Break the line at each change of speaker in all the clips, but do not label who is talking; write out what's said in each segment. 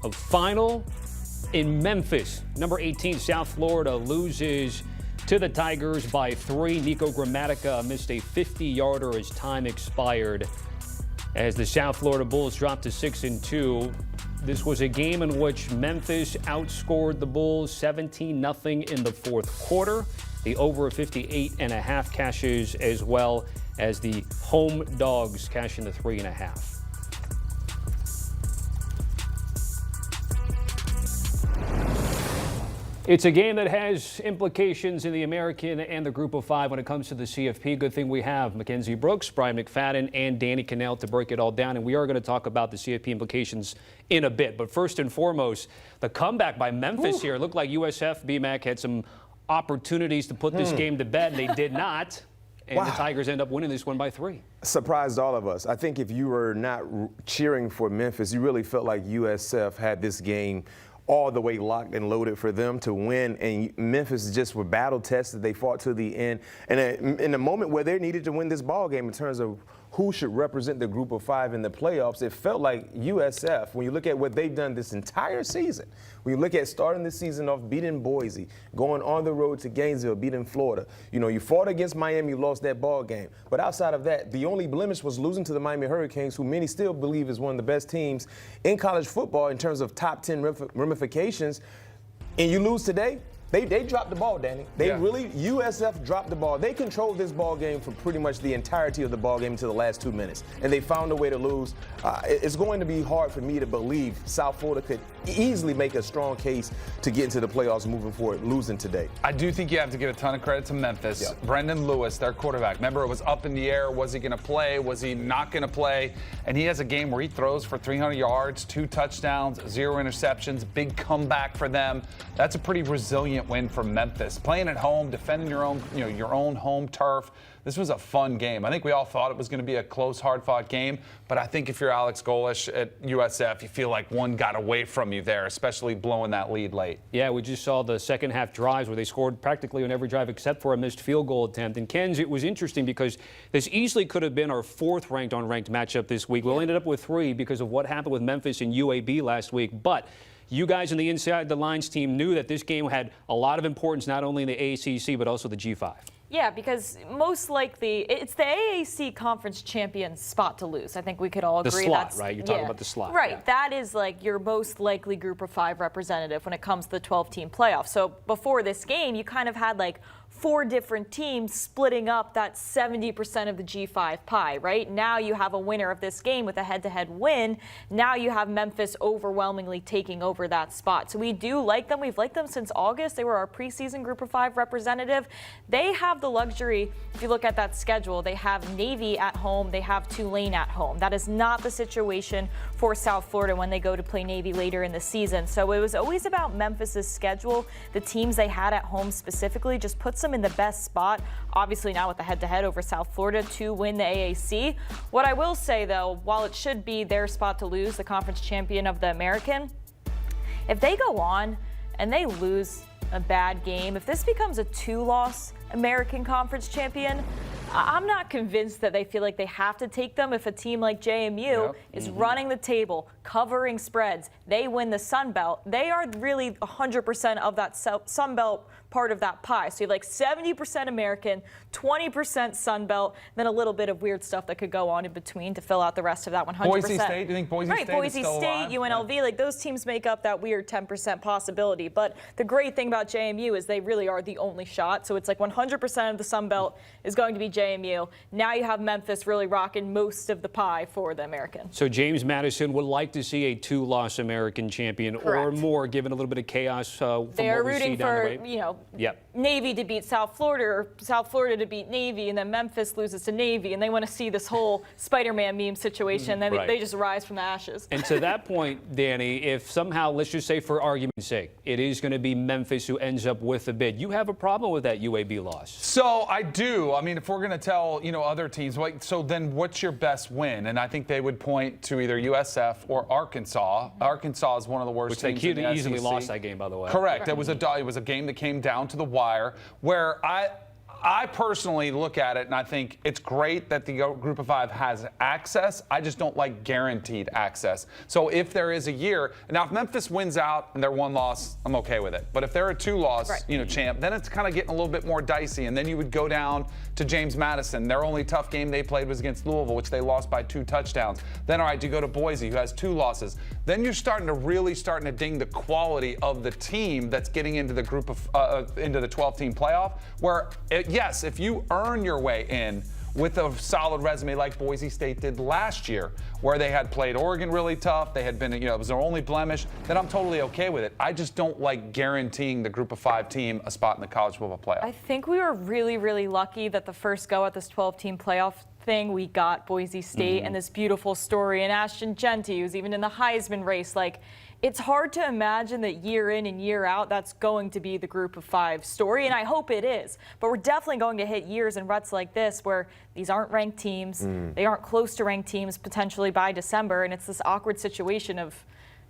a final in Memphis. Number 18, South Florida loses to the Tigers by 3. Nico Gramatica missed a 50-yarder as time expired as the South Florida Bulls dropped to 6-2. This was a game in which Memphis outscored the Bulls 17-0 in the fourth quarter. The over 58.5 cashes, as well as the home dogs cash in the 3.5. It's a game that has implications in the American and the Group of 5 when it comes to the CFP. Good thing we have Mackenzie, Brooks, Bryant, McFadden, and Danny Kannell to break it all down. And we are going to talk about the CFP implications in a bit. But first and foremost, the comeback by Memphis here. It looked like USF, BMAC, had some opportunities to put this game to bed, and they did not. And the Tigers end up winning this one by 3.
Surprised all of us. I think if you were not cheering for Memphis, you really felt like USF had this game all the way locked and loaded for them to win, and Memphis just were battle tested. They fought to the end, and in the moment where they needed to win this ball game in terms of who should represent the Group of 5 in the playoffs, it felt like USF, when you look at what they've done this entire season, when you look at starting the season off beating Boise, going on the road to Gainesville, beating Florida, you fought against Miami, lost that ball game. But outside of that, the only blemish was losing to the Miami Hurricanes, who many still believe is one of the best teams in college football in terms of top 10 ramifications. And you lose today. They dropped the ball, Danny. USF dropped the ball. They controlled this ball game for pretty much the entirety of the ball game until the last 2 minutes, and they found a way to lose. It's going to be hard for me to believe South Florida could easily make a strong case to get into the playoffs moving forward, losing today.
I do think you have to give a ton of credit to Memphis. Yeah. Brendan Lewis, their quarterback. Remember, it was up in the air. Was he going to play? Was he not going to play? And he has a game where he throws for 300 yards, 2 touchdowns, 0 interceptions, big comeback for them. That's a pretty resilient win for Memphis. Playing at home, defending your own home turf. This was a fun game. I think we all thought it was going to be a close, hard-fought game, but I think if you're Alex Golesh at USF, you feel like one got away from you there, especially blowing that lead late. Yeah, we just saw the second half drives where they scored practically on every drive except for a missed field goal attempt. And Ken's, it was interesting because this easily could have been our 4th ranked unranked matchup this week. We'll ended up with 3 because of what happened with Memphis and UAB last week. But you guys in the Inside the Lines team knew that this game had a lot of importance, not only in the AACC, but also the G5.
Yeah, because most likely it's the AAC Conference Champion spot to lose. I think we could all agree.
The slot, right? You're talking about the slot.
Right.
Yeah.
That is like your most likely Group of 5 representative when it comes to the 12-team playoff. So before this game, you kind of had like 4 different teams splitting up that 70% of the G5 pie, right? Now you have a winner of this game with a head-to-head win. Now you have Memphis overwhelmingly taking over that spot. So we do like them. We've liked them since August. They were our preseason Group of 5 representative. They have the luxury, if you look at that schedule, they have Navy at home, they have Tulane at home. That is not the situation for South Florida when they go to play Navy later in the season. So it was always about Memphis's schedule. The teams they had at home specifically just puts them in the best spot, obviously now with the head-to-head over South Florida, to win the AAC. What I will say, though, while it should be their spot to lose, the conference champion of the American, if they go on and they lose a bad game, if this becomes a 2-loss American Conference champion, I'm not convinced that they feel like they have to take them. If a team like JMU is running the table, covering spreads, they win the Sun Belt, they are really 100% of that Sun Belt part of that pie. So you have like 70% American, 20% Sun Belt, then a little bit of weird stuff that could go on in between to fill out the rest of that 100%.
Boise State, do you think Boise State
Boise
is still
State,
alive?
UNLV, like those teams make up that weird 10% possibility. But the great thing about JMU is they really are the only shot. So it's like 100% of the Sun Belt is going to be JMU. Now you have Memphis really rocking most of the pie for the American.
So James Madison would like to see a 2-loss American champion or more, given a little bit of chaos from
They're
what we see
rooting
down
for,
the way.
you know, Navy to beat South Florida, or South Florida to beat Navy, and then Memphis loses to Navy, and they want to see this whole Spider-Man meme situation. Then they just rise from the ashes.
And to that point, Danny, if somehow, let's just say for argument's sake, it is going to be Memphis who ends up with the bid, you have a problem with that UAB loss?
So I do. I mean, if we're going to tell, other teams, so then what's your best win? And I think they would point to either USF or Arkansas. Arkansas is one of the worst teams in the
easily
SEC.
lost that game, by the way.
Correct. It was a game that came down to the wire, where I personally look at it and I think it's great that the group of 5 has access. I just don't like guaranteed access. So if there is a year, now if Memphis wins out and they're 1 loss, I'm okay with it. But if they're a 2-loss, champ, then it's kind of getting a little bit more dicey. And then you would go down to James Madison. Their only tough game they played was against Louisville, which they lost by 2 touchdowns. Then, all right, you go to Boise, who has 2 losses. Then you're starting to ding the quality of the team that's getting into the group of into the 12-team playoff. Where yes, if you earn your way in with a solid resume like Boise State did last year, where they had played Oregon really tough, they had been, it was their only blemish, then I'm totally okay with it. I just don't like guaranteeing the group of 5 team a spot in the college football playoff.
I think we were really, really lucky that the first go at this 12-team playoff thing, we got Boise State and this beautiful story, and Ashton Genty, who's even in the Heisman race. Like, it's hard to imagine that year in and year out that's going to be the group of 5 story, and I hope it is. But we're definitely going to hit years and ruts like this where these aren't ranked teams. They aren't close to ranked teams potentially by December, and it's this awkward situation of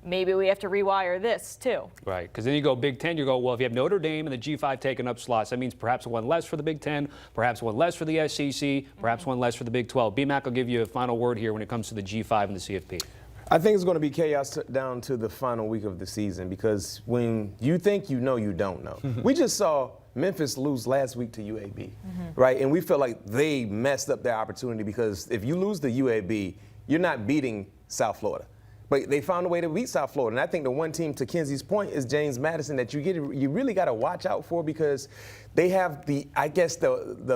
maybe we have to rewire this too.
Right, because then you go Big Ten, you go, well, if you have Notre Dame and the G5 taking up slots, that means perhaps 1 less for the Big Ten, perhaps 1 less for the SEC, perhaps 1 less for the Big 12. BMAC will give you a final word here when it comes to the G5 and the CFP.
I think it's going to be chaos down to the final week of the season, because when you think you know, you don't know. We just saw Memphis lose last week to UAB, right? And we felt like they messed up their opportunity, because if you lose to UAB, you're not beating South Florida. But they found a way to beat South Florida. And I think the one team, to Kenzie's point, is James Madison that you really got to watch out for, because they have the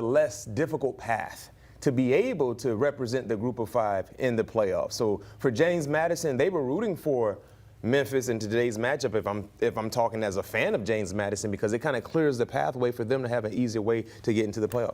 less difficult path to be able to represent the group of 5 in the playoffs. So for James Madison, they were rooting for Memphis in today's matchup, if I'm talking as a fan of James Madison, because it kind of clears the pathway for them to have an easier way to get into the playoffs.